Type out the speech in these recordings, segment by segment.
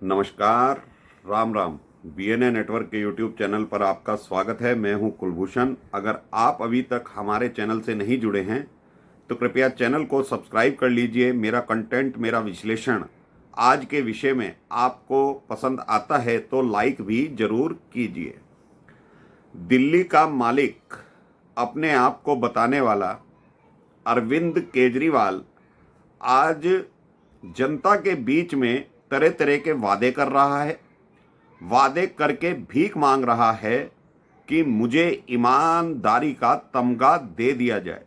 नमस्कार, Ram Ram. BNA network के YouTube channel पर आपका स्वागत है। मैं हूं कुलभूषण। अगर आप अभी तक हमारे चैनल से नहीं जुड़े हैं तो कृपया चैनल को सब्सक्राइब कर लीजिए। मेरा कंटेंट, मेरा विश्लेषण आज के विषय में आपको पसंद आता है तो लाइक भी जरूर कीजिए। दिल्ली का मालिक, अपने आप को बताने वाला अरविंद केजरीवाल आज जनता के बीच में तरह तरह के वादे कर रहा है। वादे करके भीख मांग रहा है कि मुझे ईमानदारी का तमगा दे दिया जाए।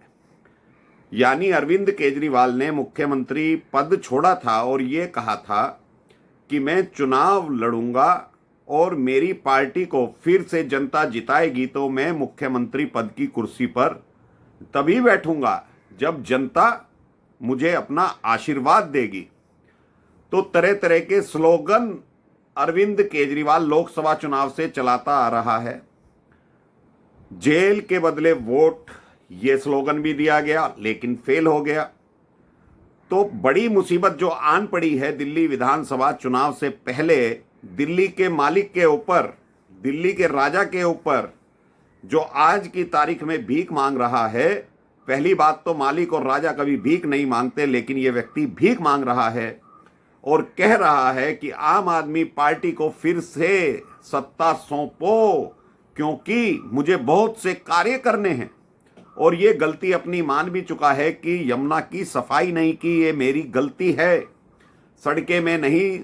यानी अरविंद केजरीवाल ने मुख्यमंत्री पद छोड़ा था और ये कहा था कि मैं चुनाव लड़ूंगा और मेरी पार्टी को फिर से जनता जिताएगी तो मैं मुख्यमंत्री पद की कुर्सी पर तभी बैठूंगा जब जनता मुझे अपना आशीर्वाद देगी। तो तरह तरह के स्लोगन अरविंद केजरीवाल लोकसभा चुनाव से चलाता आ रहा है। जेल के बदले वोट, ये स्लोगन भी दिया गया लेकिन फेल हो गया। तो बड़ी मुसीबत जो आन पड़ी है दिल्ली विधानसभा चुनाव से पहले दिल्ली के मालिक के ऊपर, दिल्ली के राजा के ऊपर, जो आज की तारीख में भीख मांग रहा है। पहली बात तो मालिक और राजा कभी भीख नहीं मांगते, लेकिन ये व्यक्ति भीख मांग रहा है और कह रहा है कि आम आदमी पार्टी को फिर से सत्ता सौंपो क्योंकि मुझे बहुत से कार्य करने हैं। और ये गलती अपनी मान भी चुका है कि यमुना की सफाई नहीं की, ये मेरी गलती है। सड़कें मैं नहीं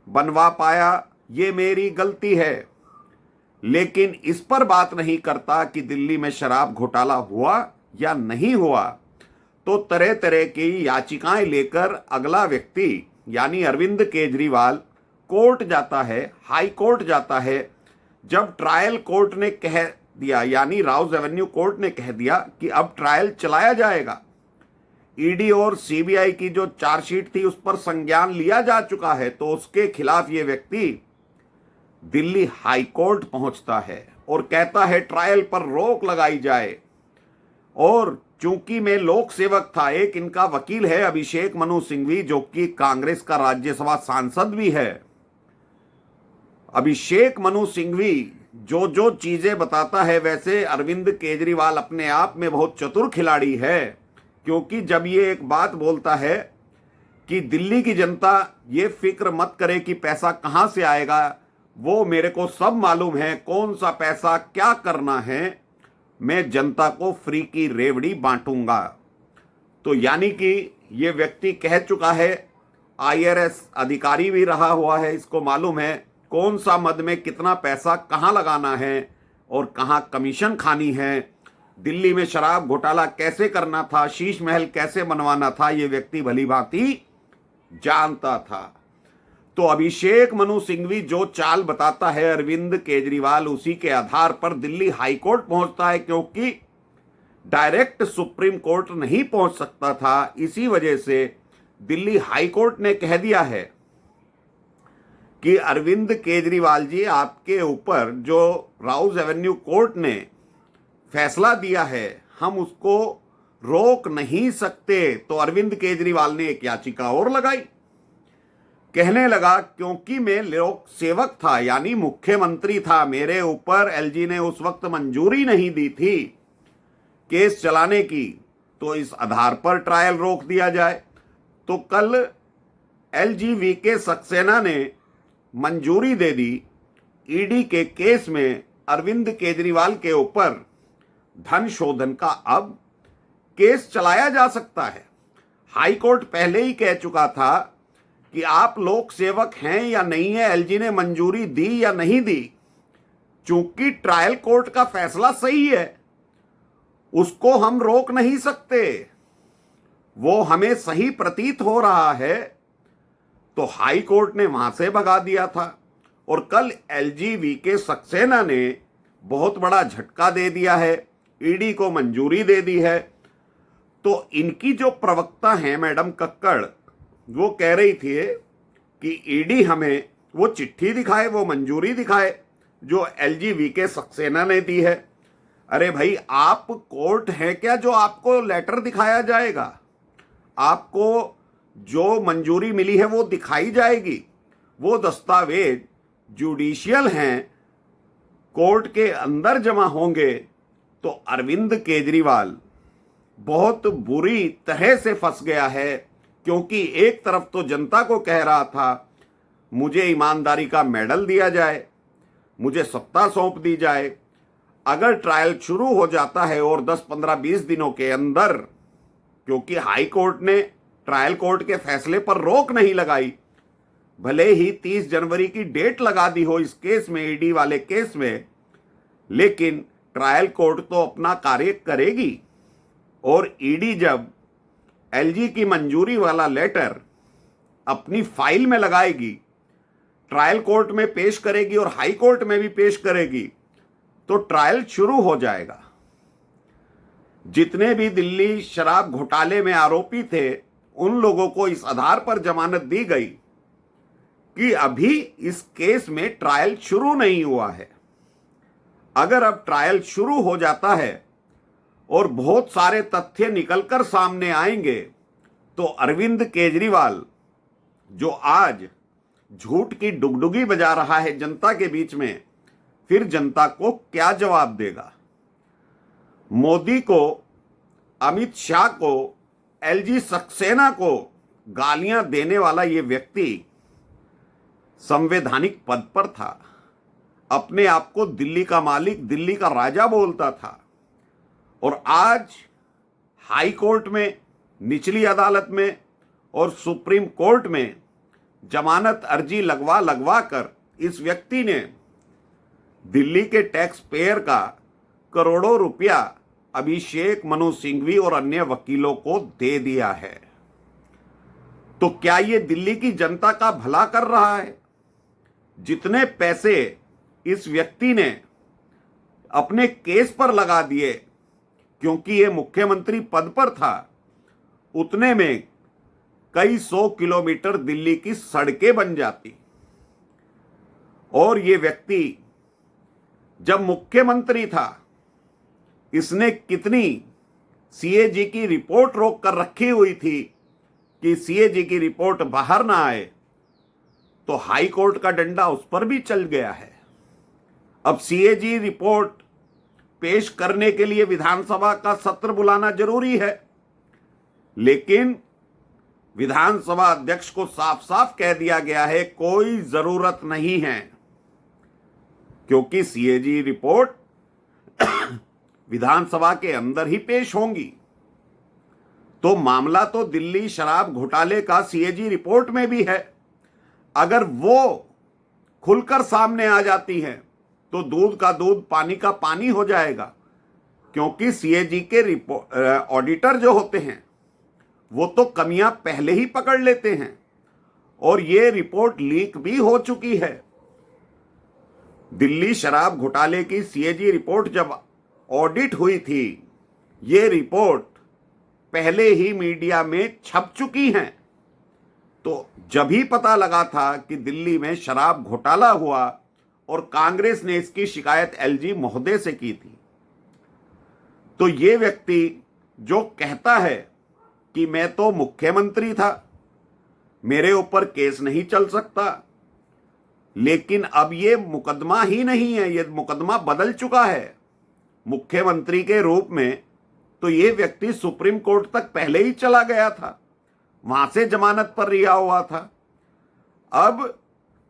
बनवा पाया, ये मेरी गलती है। लेकिन इस पर बात नहीं करता कि दिल्ली में शराब घोटाला हुआ या नहीं हुआ। तो तरह तरह की याचिकाएं लेकर अगला व्यक्ति यानी अरविंद केजरीवाल कोर्ट जाता है, हाई कोर्ट जाता है। जब ट्रायल कोर्ट ने कह दिया, यानी राउज एवेन्यू कोर्ट ने कह दिया कि अब ट्रायल चलाया जाएगा, ईडी और सीबीआई की जो चार्जशीट थी उस पर संज्ञान लिया जा चुका है, तो उसके खिलाफ ये व्यक्ति दिल्ली हाई कोर्ट पहुंचता है और कहता है ट्रायल पर रोक लगाई जाए। और चूंकि मैं लोक सेवक था, एक इनका वकील है अभिषेक मनु सिंघवी, जो कि कांग्रेस का राज्यसभा सांसद भी है। अभिषेक मनु सिंघवी जो जो चीजें बताता है, वैसे अरविंद केजरीवाल अपने आप में बहुत चतुर खिलाड़ी है। क्योंकि जब ये एक बात बोलता है कि दिल्ली की जनता ये फिक्र मत करे कि पैसा कहां से आएगा, वो मेरे को सब मालूम है, कौन सा पैसा क्या करना है, मैं जनता को फ्री की रेवड़ी बांटूंगा। तो यानी कि ये व्यक्ति कह चुका है, आईआरएस अधिकारी भी रहा हुआ है, इसको मालूम है कौन सा मद में कितना पैसा कहां लगाना है और कहां कमीशन खानी है। दिल्ली में शराब घोटाला कैसे करना था, शीश महल कैसे बनवाना था, ये व्यक्ति भली भांति जानता था। तो अभिषेक मनु सिंघवी जो चाल बताता है अरविंद केजरीवाल, उसी के आधार पर दिल्ली हाई कोर्ट पहुंचता है, क्योंकि डायरेक्ट सुप्रीम कोर्ट नहीं पहुंच सकता था। इसी वजह से दिल्ली हाई कोर्ट ने कह दिया है कि अरविंद केजरीवाल जी, आपके ऊपर जो राउज एवेन्यू कोर्ट ने फैसला दिया है हम उसको रोक नहीं सकते। तो अरविंद केजरीवाल ने एक याचिका और लगाई। कहने लगा क्योंकि मैं लोक सेवक था, यानी मुख्यमंत्री था, मेरे ऊपर एलजी ने उस वक्त मंजूरी नहीं दी थी केस चलाने की, तो इस आधार पर ट्रायल रोक दिया जाए। तो कल एलजी वीके सक्सेना ने मंजूरी दे दी ईडी के केस में अरविंद केजरीवाल के ऊपर धन शोधन का। अब केस चलाया जा सकता है। हाई कोर्ट पहले ही कह चुका था कि आप लोक सेवक हैं या नहीं है, एलजी ने मंजूरी दी या नहीं दी। चूंकि ट्रायल कोर्ट का फैसला सही है, उसको हम रोक नहीं सकते, वो हमें सही प्रतीत हो रहा है, तो हाई कोर्ट ने वहां से भगा दिया था। और कल एलजी वीके सक्सेना ने बहुत बड़ा झटका दे दिया है, ईडी को मंजूरी दे दी है। तो इनकी जो प्रवक्ता हैं मैडम कक्कड़, वो कह रही थी कि ईडी हमें वो चिट्ठी दिखाए, वो मंजूरी दिखाए जो एलजी वीके सक्सेना ने दी है। अरे भाई, आप कोर्ट है क्या जो आपको लेटर दिखाया जाएगा? आपको जो मंजूरी मिली है वो दिखाई जाएगी। वो दस्तावेज जुडिशियल हैं, कोर्ट के अंदर जमा होंगे तो अरविंद केजरीवाल बहुत बुरी तरह से फंस गया है। क्योंकि एक तरफ तो जनता को कह रहा था मुझे ईमानदारी का मेडल दिया जाए, मुझे सत्ता सौंप दी जाए, अगर ट्रायल शुरू हो जाता है और 10, 15, 20 दिनों के अंदर, क्योंकि हाई कोर्ट ने ट्रायल कोर्ट के फैसले पर रोक नहीं लगाई, भले ही 30 जनवरी की डेट लगा दी हो इस केस में, ईडी वाले केस में, लेकिन ट्रायल कोर्ट तो अपना कार्य करेगी। और ईडी जब एलजी की मंजूरी वाला लेटर अपनी फाइल में लगाएगी, ट्रायल कोर्ट में पेश करेगी और हाई कोर्ट में भी पेश करेगी, तो ट्रायल शुरू हो जाएगा। जितने भी दिल्ली शराब घोटाले में आरोपी थे उन लोगों को इस आधार पर जमानत दी गई कि अभी इस केस में ट्रायल शुरू नहीं हुआ है। अगर अब ट्रायल शुरू हो जाता है और बहुत सारे तथ्य निकलकर सामने आएंगे तो अरविंद केजरीवाल, जो आज झूठ की डुगडुगी बजा रहा है जनता के बीच में, फिर जनता को क्या जवाब देगा? मोदी को, अमित शाह को, एलजी सक्सेना को गालियां देने वाला ये व्यक्ति संवैधानिक पद पर था, अपने आप को दिल्ली का मालिक, दिल्ली का राजा बोलता था, और आज हाई कोर्ट में, निचली अदालत में और सुप्रीम कोर्ट में जमानत अर्जी लगवा कर इस व्यक्ति ने दिल्ली के टैक्स पेयर का करोड़ों रुपया अभिषेक मनु सिंघवी और अन्य वकीलों को दे दिया है। तो क्या ये दिल्ली की जनता का भला कर रहा है? जितने पैसे इस व्यक्ति ने अपने केस पर लगा दिए क्योंकि ये मुख्यमंत्री पद पर था, उतने में कई 100 किलोमीटर दिल्ली की सड़कें बन जाती। और ये व्यक्ति जब मुख्यमंत्री था, इसने कितनी सीएजी की रिपोर्ट रोक कर रखी हुई थी कि सीएजी की रिपोर्ट बाहर ना आए, तो हाई कोर्ट का डंडा उस पर भी चल गया है। अब सीएजी रिपोर्ट पेश करने के लिए विधानसभा का सत्र बुलाना जरूरी है, लेकिन विधानसभा अध्यक्ष को साफ साफ कह दिया गया है कोई जरूरत नहीं है, क्योंकि सीएजी रिपोर्ट विधानसभा के अंदर ही पेश होंगी। तो मामला तो दिल्ली शराब घोटाले का सीएजी रिपोर्ट में भी है। अगर वो खुलकर सामने आ जाती है तो दूध का दूध, पानी का पानी हो जाएगा, क्योंकि सीएजी के ऑडिटर जो होते हैं वो तो कमियां पहले ही पकड़ लेते हैं, और ये रिपोर्ट लीक भी हो चुकी है। दिल्ली शराब घोटाले की सीएजी रिपोर्ट जब ऑडिट हुई थी, ये रिपोर्ट पहले ही मीडिया में छप चुकी हैं। तो जब ही पता लगा था कि दिल्ली में शराब घोटाला हुआ और कांग्रेस ने इसकी शिकायत एलजी महोदय से की थी। तो ये व्यक्ति जो कहता है कि मैं तो मुख्यमंत्री था, मेरे ऊपर केस नहीं चल सकता, लेकिन अब ये मुकदमा ही नहीं है, ये मुकदमा बदल चुका है। मुख्यमंत्री के रूप में तो ये व्यक्ति सुप्रीम कोर्ट तक पहले ही चला गया था, वहां से जमानत पर रिहा हुआ था। अब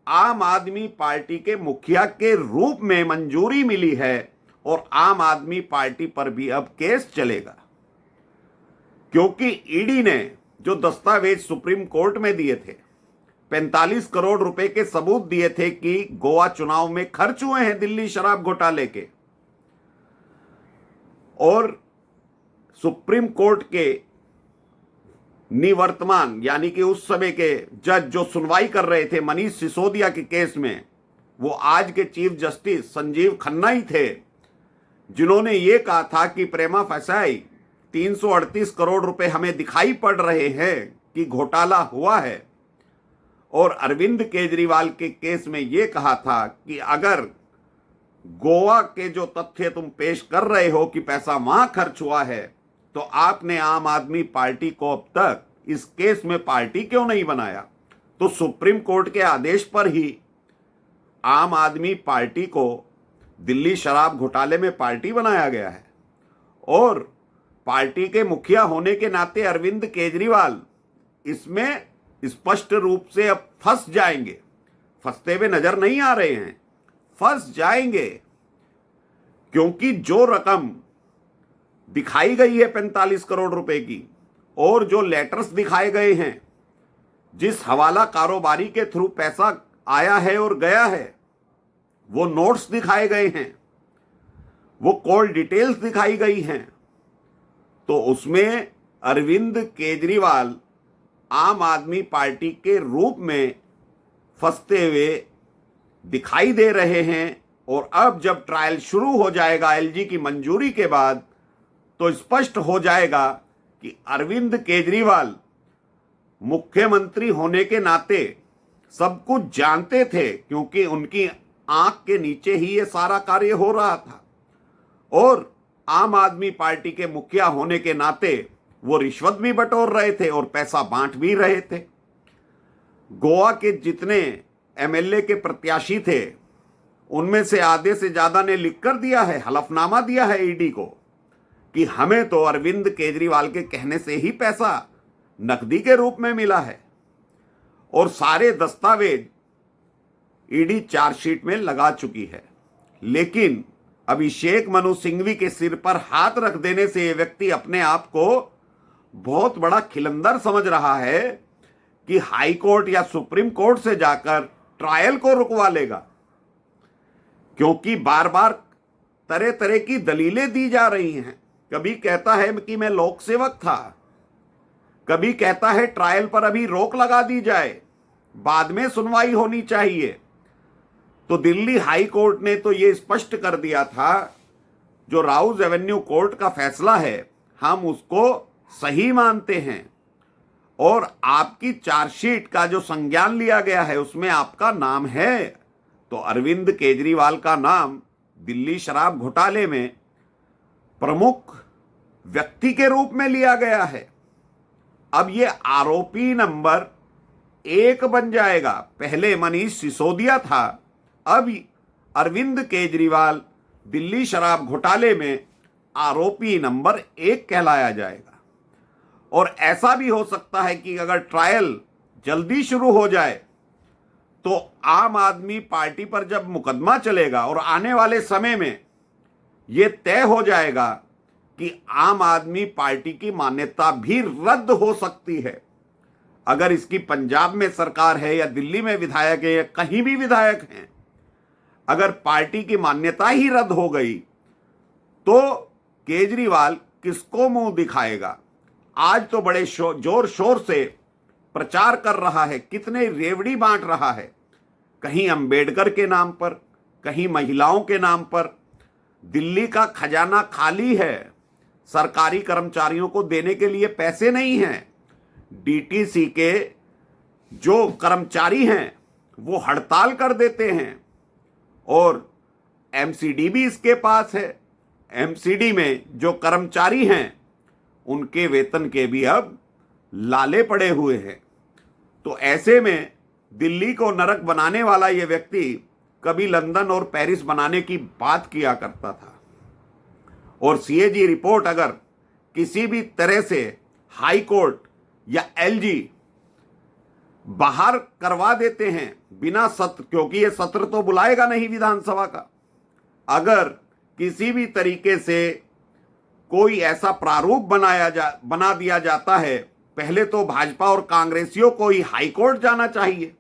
आम आदमी पार्टी के मुखिया के रूप में मंजूरी मिली है और आम आदमी पार्टी पर भी अब केस चलेगा, क्योंकि ईडी ने जो दस्तावेज सुप्रीम कोर्ट में दिए थे, 45 करोड़ रुपए के सबूत दिए थे कि गोवा चुनाव में खर्च हुए हैं दिल्ली शराब घोटाले के, और सुप्रीम कोर्ट के निवर्तमान यानी कि उस समय के जज जो सुनवाई कर रहे थे मनीष सिसोदिया के केस में, वो आज के चीफ जस्टिस संजीव खन्ना ही थे, जिन्होंने ये कहा था कि प्रेमा फसाई 338 करोड़ रुपए हमें दिखाई पड़ रहे हैं कि घोटाला हुआ है। और अरविंद केजरीवाल के केस में ये कहा था कि अगर गोवा के जो तथ्य तुम पेश कर रहे हो कि पैसा वहां खर्च हुआ है, तो आपने आम आदमी पार्टी को अब तक इस केस में पार्टी क्यों नहीं बनाया? तो सुप्रीम कोर्ट के आदेश पर ही आम आदमी पार्टी को दिल्ली शराब घोटाले में पार्टी बनाया गया है और पार्टी के मुखिया होने के नाते अरविंद केजरीवाल इसमें स्पष्ट रूप से अब फंस जाएंगे। फंसते हुए नजर नहीं आ रहे हैं, फंस जाएंगे, क्योंकि जो रकम दिखाई गई है 45 करोड़ रुपए की और जो लेटर्स दिखाए गए हैं, जिस हवाला कारोबारी के थ्रू पैसा आया है और गया है, वो नोट्स दिखाए गए हैं, वो कॉल डिटेल्स दिखाई गई हैं, तो उसमें अरविंद केजरीवाल आम आदमी पार्टी के रूप में फंसते हुए दिखाई दे रहे हैं। और अब जब ट्रायल शुरू हो जाएगा एलजी की मंजूरी के बाद, तो स्पष्ट हो जाएगा कि अरविंद केजरीवाल मुख्यमंत्री होने के नाते सब कुछ जानते थे, क्योंकि उनकी आंख के नीचे ही ये सारा कार्य हो रहा था। और आम आदमी पार्टी के मुखिया होने के नाते वो रिश्वत भी बटोर रहे थे और पैसा बांट भी रहे थे। गोवा के जितने एमएलए के प्रत्याशी थे, उनमें से आधे से ज्यादा ने लिख कर दिया है, हलफनामा दिया है ईडी को कि हमें तो अरविंद केजरीवाल के कहने से ही पैसा नकदी के रूप में मिला है। और सारे दस्तावेज ईडी चार्जशीट में लगा चुकी है। लेकिन अभिषेक मनु सिंघवी के सिर पर हाथ रख देने से यह व्यक्ति अपने आप को बहुत बड़ा खिलंदर समझ रहा है कि हाई कोर्ट या सुप्रीम कोर्ट से जाकर ट्रायल को रुकवा लेगा, क्योंकि बार बार तरह तरह की दलीलें दी जा रही हैं। कभी कहता है कि मैं लोक सेवक था, कभी कहता है ट्रायल पर अभी रोक लगा दी जाए, बाद में सुनवाई होनी चाहिए। तो दिल्ली हाई कोर्ट ने तो यह स्पष्ट कर दिया था, जो राउज एवेन्यू कोर्ट का फैसला है हम उसको सही मानते हैं, और आपकी चार्जशीट का जो संज्ञान लिया गया है उसमें आपका नाम है। तो अरविंद केजरीवाल का नाम दिल्ली शराब घोटाले में प्रमुख व्यक्ति के रूप में लिया गया है। अब ये आरोपी नंबर 1 बन जाएगा। पहले मनीष सिसोदिया था, अब अरविंद केजरीवाल दिल्ली शराब घोटाले में आरोपी नंबर 1 कहलाया जाएगा। और ऐसा भी हो सकता है कि अगर ट्रायल जल्दी शुरू हो जाए तो आम आदमी पार्टी पर जब मुकदमा चलेगा और आने वाले समय में यह तय हो जाएगा कि आम आदमी पार्टी की मान्यता भी रद्द हो सकती है। अगर इसकी पंजाब में सरकार है या दिल्ली में विधायक है या कहीं भी विधायक हैं, अगर पार्टी की मान्यता ही रद्द हो गई तो केजरीवाल किसको मुंह दिखाएगा। आज तो बड़े जोर शोर से प्रचार कर रहा है, कितने रेवड़ी बांट रहा है, कहीं अंबेडकर के नाम पर, कहीं महिलाओं के नाम पर। दिल्ली का खजाना खाली है, सरकारी कर्मचारियों को देने के लिए पैसे नहीं हैं। डीटीसी के जो कर्मचारी हैं वो हड़ताल कर देते हैं और एमसीडी भी इसके पास है। एमसीडी में जो कर्मचारी हैं उनके वेतन के भी अब लाले पड़े हुए हैं। तो ऐसे में दिल्ली को नरक बनाने वाला ये व्यक्ति कभी लंदन और पेरिस बनाने की बात किया करता था। और सीएजी रिपोर्ट अगर किसी भी तरह से हाई कोर्ट या एलजी बाहर करवा देते हैं बिना सत्र, क्योंकि ये सत्र तो बुलाएगा नहीं विधानसभा का, अगर किसी भी तरीके से कोई ऐसा प्रारूप बना दिया जाता है, पहले तो भाजपा और कांग्रेसियों को ही हाई कोर्ट जाना चाहिए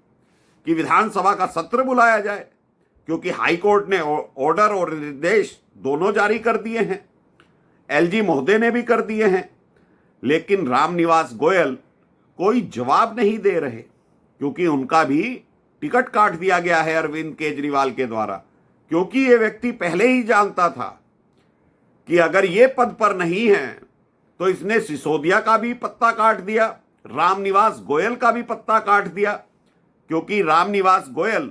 कि विधानसभा का सत्र बुलाया जाए, क्योंकि हाई कोर्ट ने ऑर्डर और निर्देश दोनों जारी कर दिए हैं, एलजी महोदय ने भी कर दिए हैं। लेकिन रामनिवास गोयल कोई जवाब नहीं दे रहे, क्योंकि उनका भी टिकट काट दिया गया है अरविंद केजरीवाल के द्वारा, क्योंकि ये व्यक्ति पहले ही जानता था कि अगर ये पद पर नहीं है तो इसने सिसोदिया का भी पत्ता काट दिया, रामनिवास गोयल का भी पत्ता काट दिया, क्योंकि रामनिवास गोयल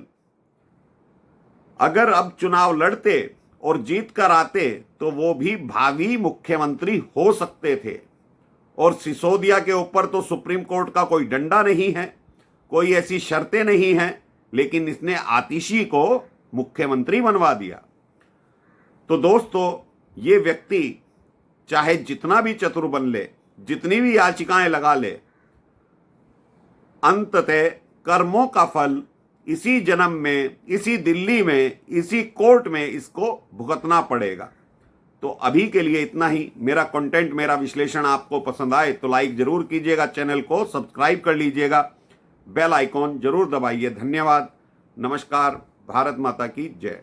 अगर अब चुनाव लड़ते और जीत कर आते तो वो भी भावी मुख्यमंत्री हो सकते थे। और सिसोदिया के ऊपर तो सुप्रीम कोर्ट का कोई डंडा नहीं है, कोई ऐसी शर्तें नहीं हैं, लेकिन इसने आतिशी को मुख्यमंत्री बनवा दिया। तो दोस्तों, ये व्यक्ति चाहे जितना भी चतुर बन ले, जितनी भी याचिकाएं लगा ले, अंततः कर्मों का फल इसी जन्म में, इसी दिल्ली में, इसी कोर्ट में इसको भुगतना पड़ेगा। तो अभी के लिए इतना ही। मेरा कंटेंट, मेरा विश्लेषण आपको पसंद आए तो लाइक जरूर कीजिएगा, चैनल को सब्सक्राइब कर लीजिएगा, बेल आइकॉन जरूर दबाइए। धन्यवाद। नमस्कार। भारत माता की जय।